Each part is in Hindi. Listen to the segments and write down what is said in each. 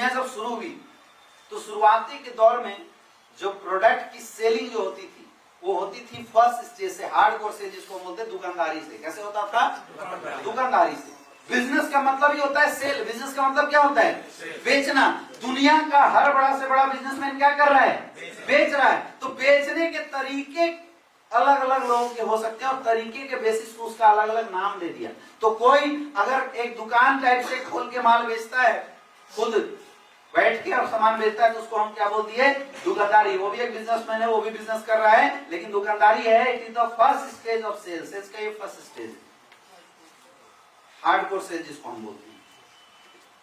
दुनिया जब शुरू हुई तो शुरुआती के दौर में जो प्रोडक्ट की सेलिंग जो होती थी वो होती थी फर्स्ट स्टेज से, हार्डकोर से, जिसको बोलते हैं दुकानदारी से। कैसे होता था? दुकानदारी से। बिजनेस का मतलब ही होता है सेल। बिजनेस का मतलब क्या होता है? बेचना। दुनिया का हर बड़ा से बड़ा बिजनेसमैन क्या कर रहा है? बेच रहा है। तो बेचने के तरीके अलग अलग लोगों के हो सकते हैं और तरीके के बेसिस पर उसका अलग अलग नाम दे दिया। तो कोई अगर एक दुकान टाइप से खोल के माल बेचता है, खुद बैठ के और सामान बेचता है, तो उसको हम क्या बोल दिए? दुकानदारी। वो भी एक बिजनेसमैन है, वो भी बिजनेस कर रहा है, लेकिन दुकानदारी है। It is the first stage of sales. Sales का ये फर्स्ट स्टेज है, हार्डकोर सेल जिसको हम बोलते हैं।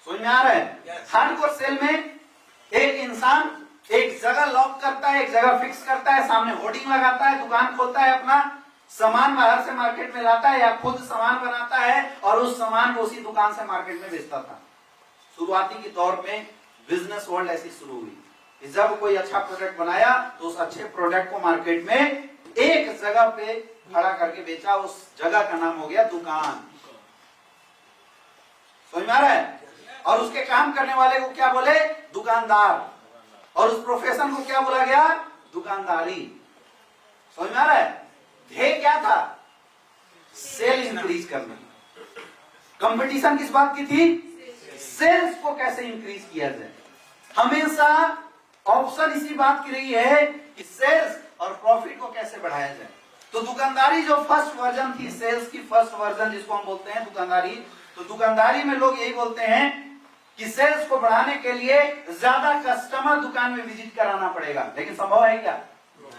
समझ में आ रहा है? हार्डकोर सेल में एक इंसान एक जगह लॉक करता है, एक जगह फिक्स करता है, सामने होर्डिंग लगाता है, दुकान खोलता है, अपना सामान बाहर से मार्केट में लाता है या खुद सामान बनाता है और उस सामान को उसी दुकान से मार्केट में बेचता था। शुरुआती के दौर में बिजनेस वर्ल्ड ऐसी शुरू हुई। जब कोई अच्छा प्रोडक्ट बनाया तो उस अच्छे प्रोडक्ट को मार्केट में एक जगह पे खड़ा करके बेचा। उस जगह का नाम हो गया दुकान। समझ में आ रहा है? और उसके काम करने वाले को क्या बोले? दुकानदार। और उस प्रोफेशन को क्या बोला गया? दुकानदारी। समझ में आ रहा है? ध्येय क्या था? सेल इंक्रीज करना। कंपटीशन किस बात की थी? सेल्स को कैसे इंक्रीज किया जाए। हमेशा ऑप्शन इसी बात की रही है कि सेल्स और प्रॉफिट को कैसे बढ़ाया जाए। तो दुकानदारी जो फर्स्ट वर्जन थी, सेल्स की फर्स्ट वर्जन जिसको हम बोलते हैं दुकानदारी, तो दुकानदारी में लोग यही बोलते हैं कि सेल्स को बढ़ाने के लिए ज्यादा कस्टमर दुकान में विजिट कराना पड़ेगा। लेकिन संभव है क्या?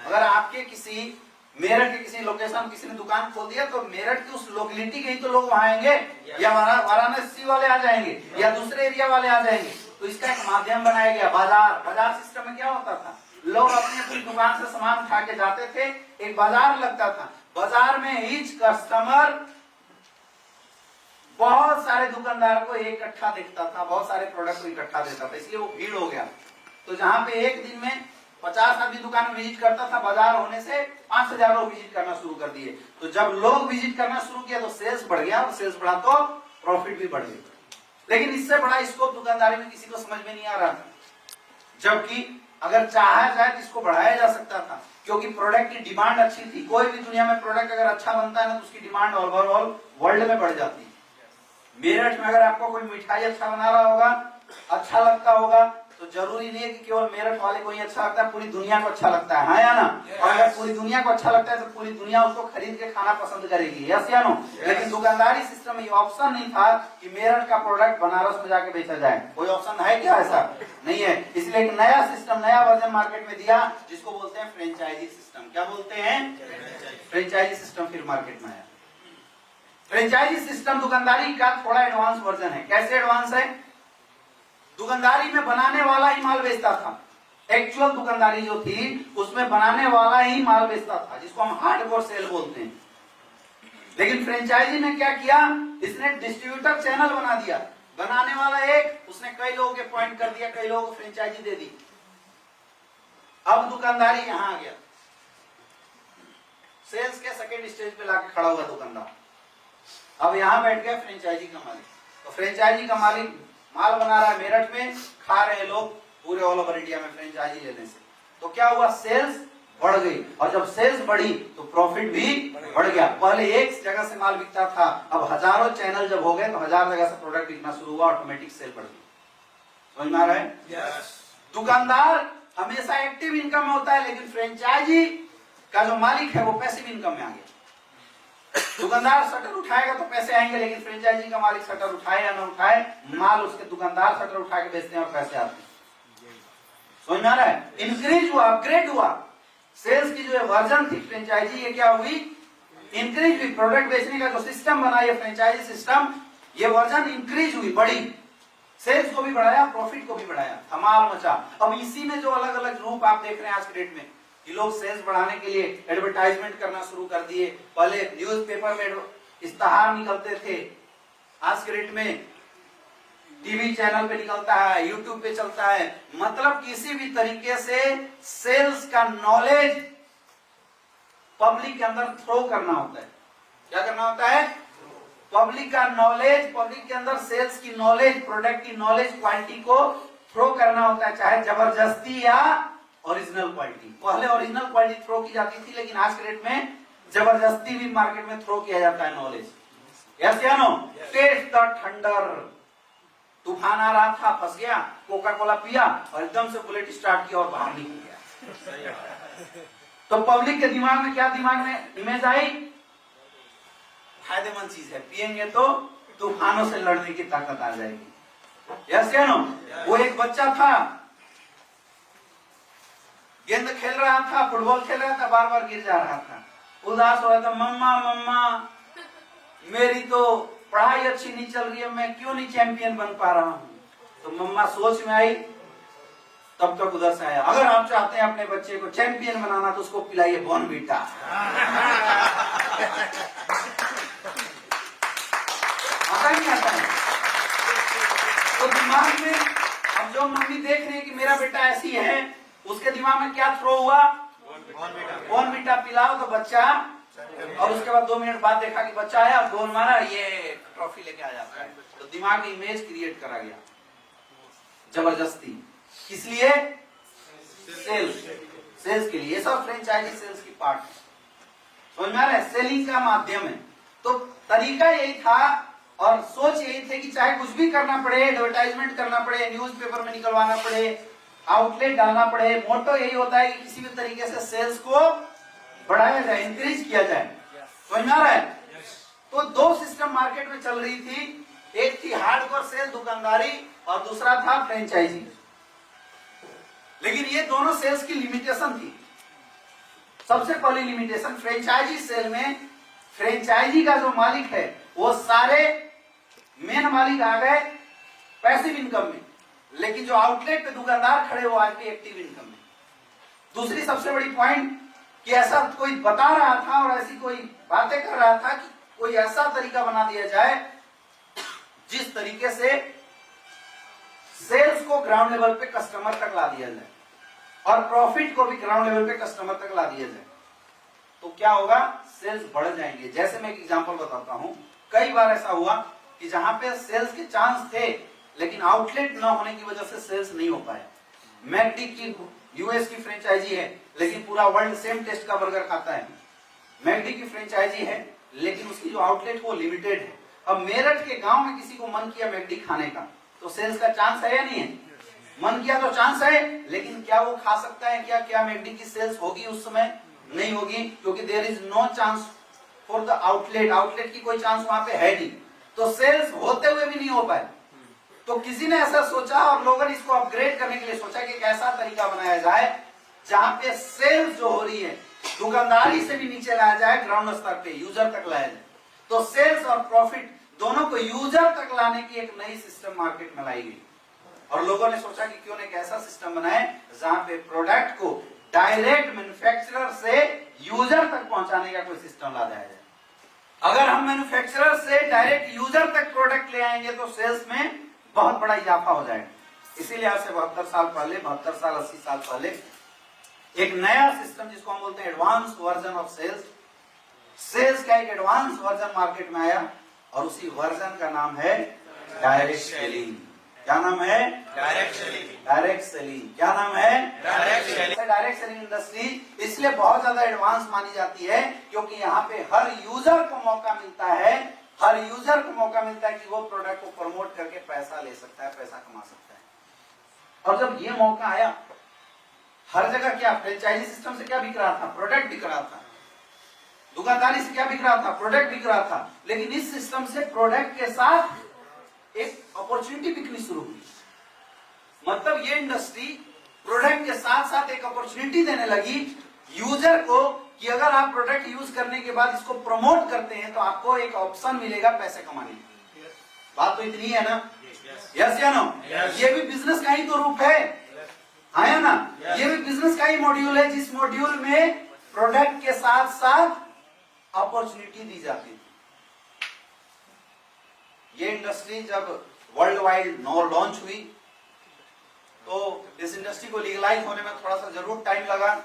अगर आपके किसी मेरठ के किसी लोकेशन किसी ने दुकान खोल दिया तो मेरठ की उस लोकेलिटी के ही तो लोग वहां आएंगे, या वाराणसी वाले आ जाएंगे, या दूसरे एरिया वाले आ जाएंगे। तो इसका एक माध्यम बनाया गया बाजार। बाजार सिस्टम में क्या होता था? लोग अपनी अपनी दुकान से सामान उठा के जाते थे, एक बाजार लगता था। बाजार में ईच कस्टमर बहुत सारे दुकानदार को इकट्ठा देखता था, बहुत सारे प्रोडक्ट को इकट्ठा देता था, इसलिए वो भीड़ हो गया। तो जहां पे एक दिन में 50 आदमी दुकान में विजिट करता था, बाजार होने से 5000 लोग विजिट करना शुरू कर दिए। तो जब लोग विजिट करना शुरू किया तो सेल्स बढ़ गया, और सेल्स बढ़ा तो प्रॉफिट भी बढ़ गया। लेकिन इससे बड़ा स्कोप दुकानदारी में किसी को समझ में नहीं आ रहा था। जबकि अगर चाहा जाए तो इसको बढ़ाया जा सकता था, क्योंकि प्रोडक्ट की डिमांड अच्छी थी। कोई भी दुनिया में प्रोडक्ट अगर अच्छा बनता है ना तो उसकी डिमांड ओवरऑल वर्ल्ड में बढ़ जाती है। मेरठ में अगर आपको कोई मिठाई अच्छा बना रहा होगा, अच्छा लगता होगा, तो जरूरी नहीं है कि केवल मेरठ वाले को ही अच्छा लगता है, पूरी दुनिया को अच्छा लगता है, हाँ या ना? और अगर पूरी दुनिया को अच्छा लगता है तो पूरी दुनिया उसको खरीद के खाना पसंद करेगी, यस या नो? लेकिन दुकानदारी सिस्टम में ये ऑप्शन नहीं था कि मेरठ का प्रोडक्ट बनारस में जाके बेचा जाए। कोई ऑप्शन है क्या? ऐसा नहीं है। इसलिए एक नया सिस्टम, नया वर्जन मार्केट में दिया, जिसको बोलते हैं फ्रेंचाइजी सिस्टम। क्या बोलते हैं? फ्रेंचाइजी सिस्टम फिर मार्केट में आया। फ्रेंचाइजी सिस्टम दुकानदारी का थोड़ा एडवांस वर्जन है। कैसे एडवांस है? दुकानदारी में बनाने वाला ही माल बेचता था। एक्चुअल दुकानदारी जो थी उसमें बनाने वाला ही माल बेचता था, जिसको हम हार्डकोर सेल बोलते हैं। लेकिन फ्रेंचाइजी ने क्या किया? इसने डिस्ट्रीब्यूटर चैनल बना दिया। बनाने वाला एक, उसने कई लोगों के पॉइंट कर दिया, कई लोगों को फ्रेंचाइजी दे दी। अब दुकानदारी यहां आ गया, सेल्स के सेकेंड स्टेज पे लाके खड़ा हुआ दुकानदार। अब यहां बैठ गया फ्रेंचाइजी का मालिक। तो फ्रेंचाइजी का मालिक माल बना रहा है मेरठ में, खा रहे लोग पूरे ऑल ओवर इंडिया में फ्रेंचाइजी लेने से। तो क्या हुआ? सेल्स बढ़ गई, और जब सेल्स बढ़ी तो प्रॉफिट भी बढ़ गया। पहले एक जगह से माल बिकता था, अब हजारों चैनल जब हो गए तो 1000 जगह से प्रोडक्ट बिकना शुरू हुआ, ऑटोमेटिक सेल बढ़ गई। समझ में आ रहा है? दुकानदार हमेशा एक्टिव इनकम में होता है, लेकिन फ्रेंचाइजी का जो मालिक है वो पैसिव इनकम में आ गया। दुकानदार शटर उठाएगा तो पैसे आएंगे, लेकिन फ्रेंचाइजी का मालिक शटर उठाए या ना उठाए, माल उसके दुकानदार शटर उठा के बेचते हैं और पैसे आते हैं। समझ में आ रहा है? इंक्रीज हुआ, अपग्रेड हुआ। सेल्स की जो वर्जन थी फ्रेंचाइजी, ये क्या हुई? इंक्रीज हुई। प्रोडक्ट बेचने का जो सिस्टम बना ये फ्रेंचाइजी सिस्टम, ये वर्जन इंक्रीज हुई, बढ़ी। सेल्स को भी बढ़ाया, प्रॉफिट को भी बढ़ाया, धमाल मचा। अब इसी में जो अलग अलग रूप आप देख रहे हैं आज के डेट में, कि लोग सेल्स बढ़ाने के लिए एडवर्टाइजमेंट करना शुरू कर दिए। पहले न्यूज़पेपर में इश्तहार निकलते थे, आज के डेट में टीवी चैनल पे निकलता है, यूट्यूब पे चलता है। मतलब किसी भी तरीके से सेल्स का नॉलेज पब्लिक के अंदर थ्रो करना होता है। क्या करना होता है? पब्लिक का नॉलेज, पब्लिक के अंदर सेल्स की नॉलेज, प्रोडक्ट की नॉलेज, क्वालिटी को थ्रो करना होता है, चाहे जबरदस्ती या ओरिजिनल क्वालिटी। पहले ओरिजिनल क्वालिटी थ्रो की जाती थी, लेकिन आज के डेट में जबरदस्ती भी मार्केट में थ्रो किया जाता है नॉलेज। यस या नो? Test the thunder. तूफान आ रहा था, फंस गया, कोका कोला पिया और एकदम से बुलेट स्टार्ट किया और बाहर निकल गया। तो पब्लिक के दिमाग में क्या, दिमाग में इमेज आई, फायदेमंद चीज है, पिएंगे तो तूफानों से लड़ने की ताकत आ जाएगी। यस या नो? वो एक बच्चा था, गेंद खेल रहा था, फुटबॉल खेल रहा था, बार बार गिर जा रहा था, उदास हो रहा था, मम्मा मम्मा मेरी तो पढ़ाई अच्छी नहीं चल रही है, मैं क्यों नहीं चैंपियन बन पा रहा हूं। तो मम्मा सोच में आई, तब तक उधर से आया, अगर आप चाहते हैं अपने बच्चे को चैंपियन बनाना तो उसको पिलाइए बॉर्नवीटा। आता नहीं आता है? तो दिमाग में अब जो मम्मी देख रही है कि मेरा बेटा ऐसी है, उसके दिमाग में क्या थ्रो हुआ, बॉर्नवीटा पिलाओ तो बच्चा, और उसके बाद 2 मिनट बाद देखा कि बच्चा आया, गोल मारा, ये ट्रॉफी लेके आ जाता है। तो दिमाग में इमेज क्रिएट करा गया जबरदस्ती, किस लिए? सेल्स के लिए। ये सब फ्रेंचाइजी सेल्स की पार्ट है, समझ में आ रहा है? सेलिंग का माध्यम है। तो तरीका यही था और सोच यही थी कि चाहे कुछ भी करना पड़े, एडवर्टाइजमेंट करना पड़े, न्यूज़पेपर में निकलवाना पड़े, आउटलेट डालना पड़े, मोटो यही होता है कि किसी भी तरीके से सेल्स को बढ़ाया जाए, इंक्रीज किया जाए। समझ में आ रहा है? तो 2 सिस्टम मार्केट में चल रही थी, एक थी हार्डकोर सेल, दुकानदारी, और दूसरा था फ्रेंचाइजी। लेकिन ये दोनों सेल्स की लिमिटेशन थी। सबसे पहली लिमिटेशन, फ्रेंचाइजी सेल में फ्रेंचाइजी का जो मालिक है वो सारे मेन मालिक आ गए पैसिव इनकम में, लेकिन जो आउटलेट पे दुकानदार खड़े वो आज भी एक्टिव इनकम में। दूसरी सबसे बड़ी पॉइंट कि ऐसा कोई बता रहा था और ऐसी कोई बातें कर रहा था कि कोई ऐसा तरीका बना दिया जाए जिस तरीके से सेल्स को ग्राउंड लेवल पे कस्टमर तक ला दिया जाए और प्रॉफिट को भी ग्राउंड लेवल पे कस्टमर तक ला दिया जाए। तो क्या होगा, सेल्स बढ़ जाएंगे। जैसे मैं एक एग्जांपल बताता हूं, कई बार ऐसा हुआ कि जहां पे सेल्स के चांस थे लेकिन आउटलेट न होने की वजह से सेल्स नहीं हो पाए। मैकडी की यूएस की फ्रेंचाइजी है लेकिन पूरा वर्ल्ड सेम टेस्ट का बर्गर खाता है। मैकडी की फ्रेंचाइजी है लेकिन उसकी जो आउटलेट वो लिमिटेड है। अब मेरठ के गांव में किसी को मन किया मैकडी खाने का, तो सेल्स का चांस है या नहीं है? मन किया तो चांस है, लेकिन क्या वो खा सकता है? क्या मैकडी की सेल्स होगी उस समय? नहीं होगी, क्योंकि there is no chance for the outlet की कोई चांस वहां पे है नहीं। तो सेल्स होते हुए भी नहीं हो पाए। तो किसी ने ऐसा सोचा और लोगों ने इसको अपग्रेड करने के लिए सोचा कि एक ऐसा तरीका बनाया जाए जहां पे सेल्स जो हो रही है दुकानदारी से भी नीचे लाया जाए, ग्राउंड स्तर पे यूजर तक लाया जाए। तो सेल्स और प्रॉफिट दोनों को यूजर तक लाने की एक नई सिस्टम मार्केट में लाई गई और लोगों ने सोचा कि क्यों ना एक ऐसा सिस्टम बनाए जहां पे प्रोडक्ट को डायरेक्ट मैन्युफैक्चरर से यूजर तक पहुंचाने का कोई सिस्टम ला दिया जाए। अगर हम मैन्युफैक्चरर से डायरेक्ट यूजर तक प्रोडक्ट ले आएंगे तो सेल्स में बहुत बड़ा इजाफा हो जाएगा। इसीलिए आज से 72 साल पहले, 72 साल 80 साल पहले एक नया सिस्टम जिसको हम बोलते हैं एडवांस वर्जन ऑफ सेल्स का एक एडवांस वर्जन मार्केट में आया और उसी वर्जन का नाम है डायरेक्ट सेलिंग। क्या नाम है? Direct selling. क्या नाम है? डायरेक्ट सेलिंग इंडस्ट्री इसलिए बहुत ज्यादा एडवांस मानी जाती है क्योंकि यहाँ पे हर यूजर को मौका मिलता है, कि वो प्रोडक्ट को प्रमोट करके पैसा ले सकता है, पैसा कमा सकता है। और जब ये मौका आया, हर जगह क्या फ्रेंचाइजी सिस्टम से क्या बिक रहा था? प्रोडक्ट बिक रहा था। दुकानदारी से क्या बिक रहा था? प्रोडक्ट बिक रहा था। लेकिन इस सिस्टम से प्रोडक्ट के साथ एक अपॉर्चुनिटी बिकनी शुरू हुई। मतलब ये इंडस्ट्री प्रोडक्ट के साथ साथ एक अपॉर्चुनिटी देने लगी यूजर को कि अगर आप प्रोडक्ट यूज करने के बाद इसको प्रमोट करते हैं तो आपको एक ऑप्शन मिलेगा पैसे कमाने की। बात तो इतनी है ना? यस या नो? ये भी बिजनेस का ही तो रूप है, आया ना? ये भी बिजनेस का ही मॉड्यूल है जिस मॉड्यूल में प्रोडक्ट के साथ साथ अपॉर्चुनिटी दी जाती है। ये इंडस्ट्री जब वर्ल्ड वाइड लॉन्च हुई तो इस इंडस्ट्री को लीगलाइज होने में थोड़ा सा जरूर टाइम लगा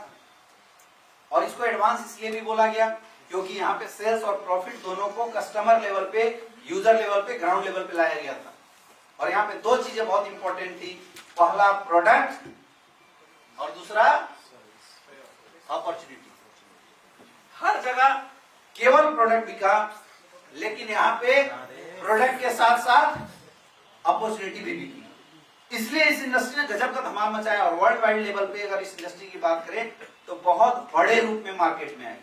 और इसको एडवांस इसलिए भी बोला गया क्योंकि यहाँ पे सेल्स और प्रॉफिट दोनों को कस्टमर लेवल पे, यूजर लेवल पे, ग्राउंड लेवल पे लाया गया था। और यहाँ पे 2 चीजें बहुत इंपॉर्टेंट थी। पहला प्रोडक्ट और दूसरा अपॉर्चुनिटी। हर जगह केवल प्रोडक्ट बिका, लेकिन यहाँ पे प्रोडक्ट के साथ साथ अपॉर्चुनिटी भी बिकी। इसलिए इस इंडस्ट्री ने गजब का धमाल मचाया और वर्ल्ड वाइड लेवल पे अगर इस इंडस्ट्री की बात करें तो बहुत बड़े रूप में मार्केट में आई।